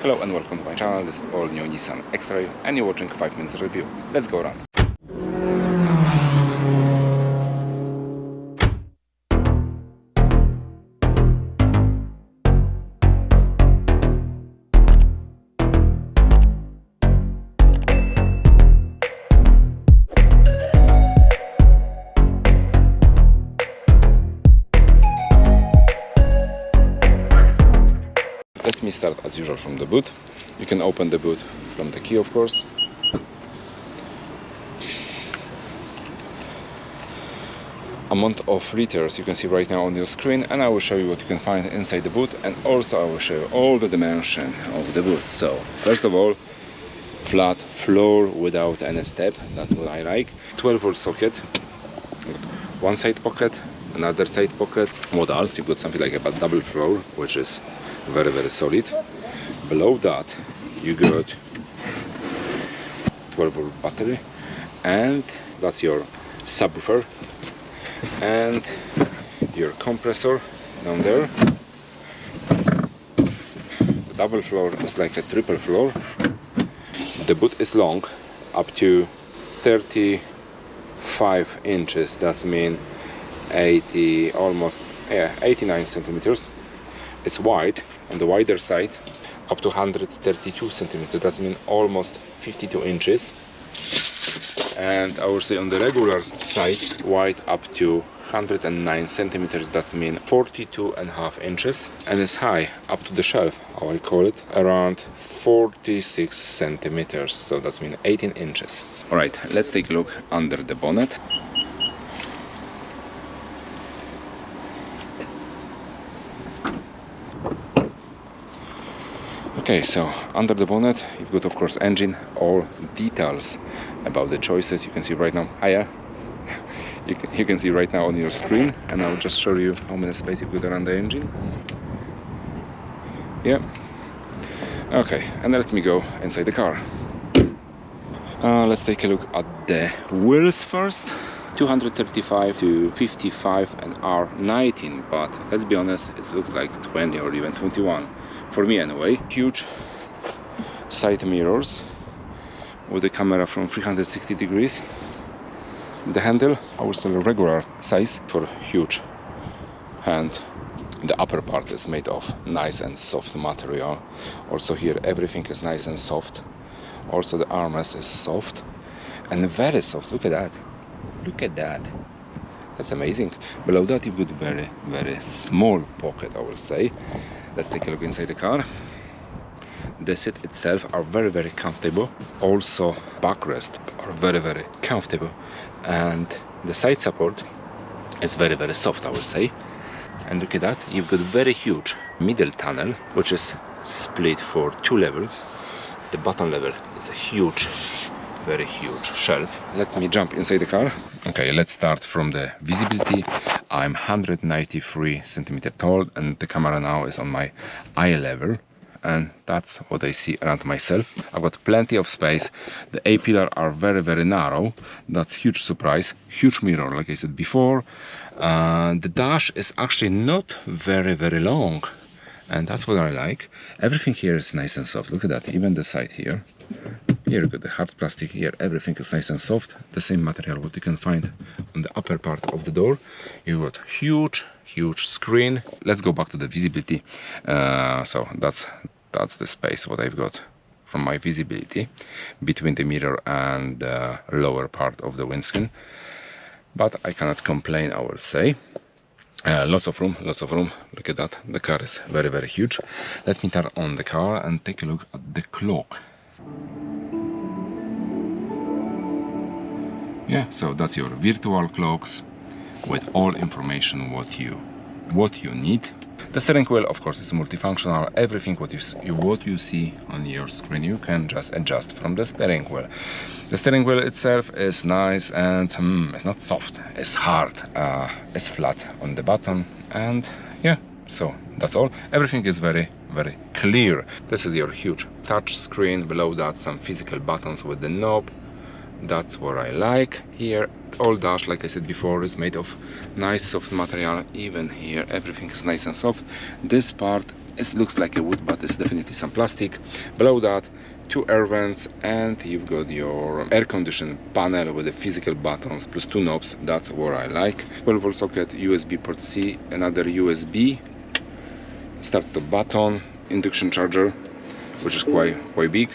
Hello and welcome to my channel. This is all new Nissan X-Trail and you're watching 5 minutes review. Let's go around. Let me start as usual from the boot. You can open the boot from the key, of course. Amount of liters you can see right now on your screen, and I will show you what you can find inside the boot, and also I will show you all the dimension of the boot. So first of all, flat floor without any step, that's what I like. 12-volt socket, one side pocket, another side pocket. What else? You've got something like a double floor, which is very solid. Below that you got 12-volt battery, and that's your subwoofer and your compressor down there. The double floor is like a triple floor. The boot is long, up to 35 inches. That's mean 89 centimeters. It's wide, on the wider side, up to 132 centimeters. That means almost 52 inches. And I would say on the regular side, wide up to 109 centimeters. That means 42.5 inches. And it's high up to the shelf, how I call it, around 46 centimeters. So that means 18 inches. All right, let's take a look under the bonnet. Okay, so under the bonnet you've got of course engine, all details about the choices you can see right now. You can see right now on your screen, and I'll just show you how many space you've got around the engine. Yeah. Okay, and let me go inside the car. Let's take a look at the wheels first. 235 to 55 and R19, but let's be honest, it looks like 20 or even 21 for me anyway. Huge side mirrors with the camera from 360 degrees. The handle, I would say regular size for huge hand. The upper part is made of nice and soft material. Also here everything is nice and soft. Also the armrest is soft and very soft. Look at that. Look at that. That's amazing. Below that you've got very small pocket, I will say. Let's take a look inside the car. The seat itself are very comfortable. Also backrest are very comfortable, and the side support is very soft, I will say. And look at that, you've got very huge middle tunnel, which is split for 2 levels. The bottom level is a very huge shelf. Let me jump inside the car. Okay, let's start from the visibility. I'm 193 centimeters tall, and the camera now is on my eye level, and that's what I see around myself. I've got plenty of space. The A-pillar are very narrow. That's huge surprise. Huge mirror, like I said before. The dash is actually not very long, and that's what I like. Everything here is nice and soft. Look at that, even the side here. Here you got the hard plastic. Here everything is nice and soft. The same material what you can find on the upper part of the door. You got huge screen. Let's go back to the visibility. So that's the space what I've got from my visibility between the mirror and the lower part of the windscreen. But I cannot complain, I will say. Lots of room. Look at that. The car is very huge. Let me turn on the car and take a look at the clock. Yeah, so that's your virtual clocks with all information what you need. The steering wheel, of course, is multifunctional. Everything what you see on your screen, you can just adjust from the steering wheel. The steering wheel itself is nice, and it's not soft, it's hard, it's flat on the bottom, and yeah, so that's all. Everything is very clear. This is your huge touch screen. Below that some physical buttons with the knob. That's what I like. Here all dash, like I said before, is made of nice soft material. Even here everything is nice and soft. This part It looks like a wood, but it's definitely some plastic. Below that, 2 air vents, and you've got your air conditioning panel with the physical buttons plus 2 knobs. That's what I like. 12-volt socket, USB port C, another USB, start-stop button, induction charger, which is quite big,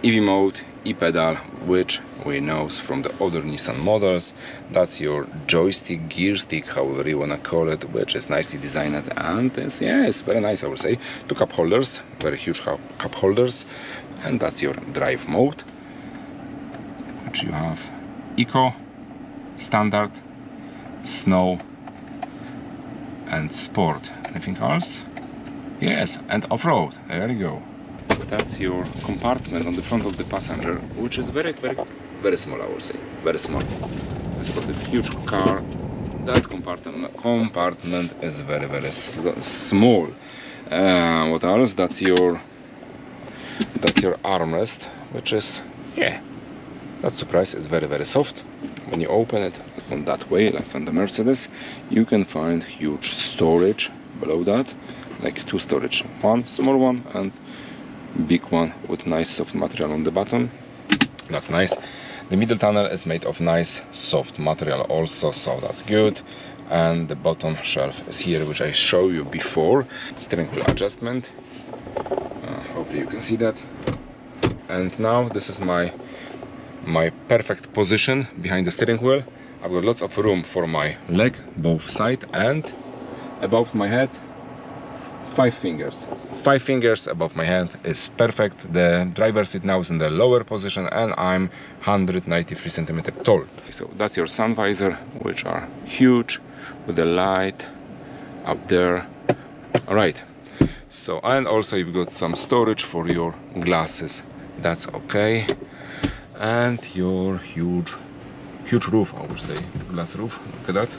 EV mode, e-pedal, which we know from the other Nissan models. That's your joystick, gear stick, however you wanna call it, which is nicely designed, and it's very nice, I would say. 2 cup holders, very huge cup holders, and that's your drive mode, which you have Eco, Standard, Snow, and Sport. Anything else? Yes, and off-road. There you go. That's your compartment on the front of the passenger, which is very small, I would say. Very small. As for the huge car, that compartment is very small. What else? That's your armrest, which is, that surprise is very soft. When you open it on that way, like on the Mercedes, you can find huge storage below that, like 2 storage, one small one and big one with nice soft material on the bottom. That's nice. The middle tunnel is made of nice soft material also, so that's good. And the bottom shelf is here, which I showed you before. Steering wheel adjustment, hopefully you can see that. And now this is my perfect position behind the steering wheel. I've got lots of room for my leg, both side, and above my head 5 fingers. 5 fingers above my head is perfect. The driver's seat now is in the lower position, and I'm 193 centimeters tall. So that's your sun visor, which are huge, with the light up there. All right. So, and also you've got some storage for your glasses. That's okay. And your huge roof, I would say, glass roof. Look at that.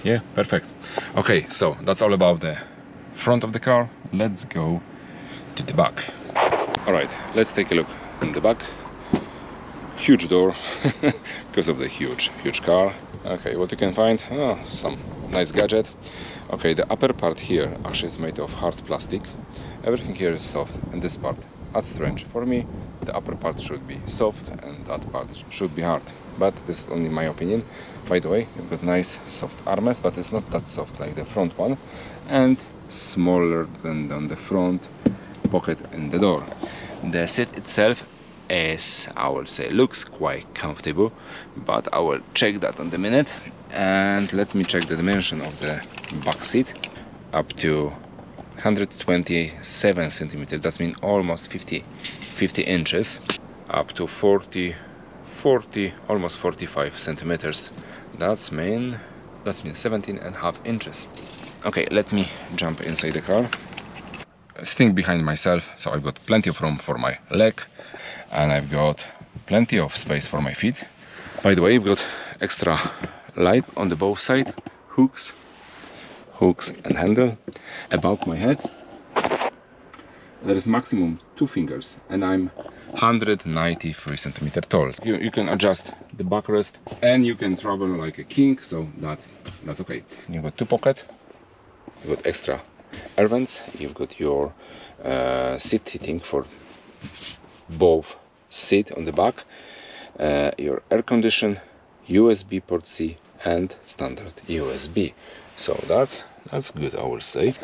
Yeah, perfect. Okay, so that's all about the front of the car. Let's go to the back. All right, let's take a look in the back. Huge door because of the huge car. Okay, what you can find? Oh, some nice gadget. Okay, the upper part here actually is made of hard plastic. Everything here is soft, and this part, that's strange. For me, the upper part should be soft and that part should be hard. But this is only my opinion. By the way, you've got nice soft armrest, but it's not that soft like the front one, and smaller than on the front pocket in the door. The seat itself is, I will say, looks quite comfortable, but I will check that in a minute. And let me check the dimension of the back seat. Up to 127 centimeters, that means almost 50 inches. Up to 40, almost 45 centimeters. That means 17.5 inches. Okay, let me jump inside the car. Sitting behind myself, so I've got plenty of room for my leg, and I've got plenty of space for my feet. By the way, you've got extra light on the both side, hooks and handle. Above my head there is maximum 2 fingers, and I'm 193 centimeters tall. You can adjust the backrest, and you can travel like a king, so that's okay. You've got 2 pockets, you've got extra air vents, you've got your seat heating for both seat on the back, your air condition, USB port C, and standard USB. So that's good, I will say.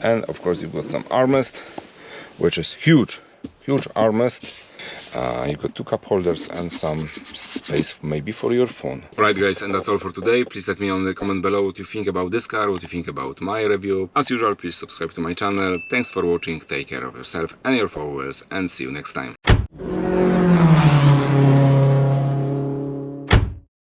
And of course you've got some armrest, which is huge armrest. You've got 2 cup holders and some space maybe for your phone. Alright guys, and that's all for today. Please let me know in the comment below what you think about this car, what you think about my review. As usual, please subscribe to my channel. Thanks for watching, take care of yourself and your followers, and see you next time.